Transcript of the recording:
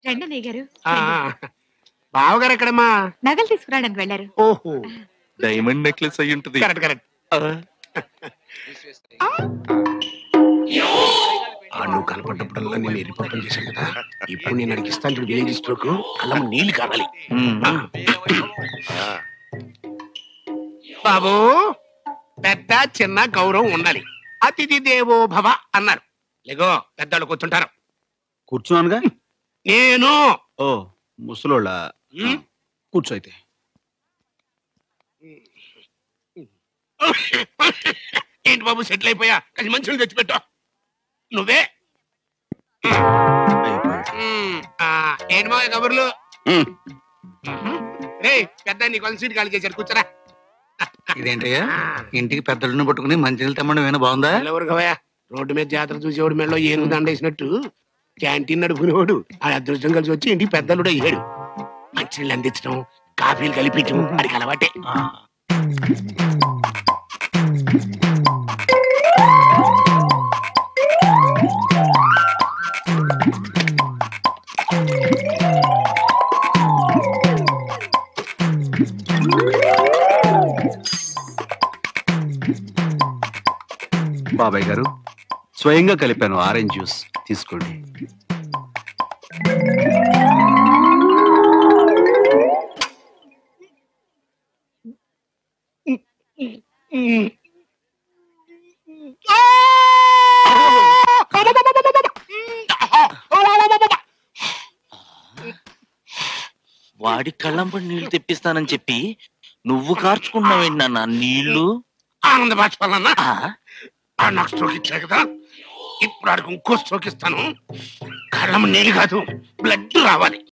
రండి అన్నయ్య గారు. ఆ, బావగారు ఎక్కడమ్మా? నగలు తీసుకురావడానికి వెళ్ళారు. ఓహో, డైమండ్ నెక్లెస్ అయి ఉంటది. Correct correct. నువ్వు కనపడ్డప్పుడల్లా నేను ఎరిపప్పం చేశాను కదా, ఇప్పుడు నేను అడిగిస్తాను చూడు విలేజ్ స్ట్రోక్, అలా నీళ్లు కావాలి. బాబు, పెద్ద చిన్న గౌరవం ఉండాలి. అతిథి దేవో భవ అన్నారు. లేగో పెద్దవాళ్ళు కూర్చుంటారు. కూర్చున్నానుగా. నేను ఓ ముసలోళ్ళ కూర్చో అయితే. ఏంటి బాబు సెటిల్ అయిపోయా, కానీ మంచులు తెచ్చిపెట్టు. నువ్వే ఏంటి మా కబుర్లు? రే పెద్ద నీ కొంచెం సీట్ ఖాళీ చేశారు, కూర్చోరా. ఇదేంటయ్యా, ఇంటికి పెద్దలను పట్టుకుని మంచినీళ్ళు తెమ్మడం ఏమైనా బాగుందా? ఎవరు కవయా, రోడ్డు మీద జాతర చూసేవాడు మెడలో ఏనుగు దండేసినట్టు క్యాంటీన్ నడుపుకునేవాడు ఆ అదృష్టం కలిసి వచ్చి ఇంటికి పెద్దలుడు అయ్యాడు. మంచినీళ్ళు అందించడం, కాఫీలు కలిపించడం అడికి అలవాటే. బాబాయ్ గారు, స్వయంగా కలిపాను ఆరెంజ్ జ్యూస్, తీసుకోండి. వాడి కళ్ళంపడి నీళ్లు తెప్పిస్తానని చెప్పి నువ్వు కార్చుకున్నావేంటి నాన్న నీళ్లు? ఆనంద బాష్పాలన్నా, నాకు స్ట్రోక్ ఇచ్చా కదా, ఇప్పుడు ఆడికి ఇంకో స్ట్రోక్ ఇస్తాను. కళ్ళం నీళ్ళు కాదు, బ్లడ్ రావాలి.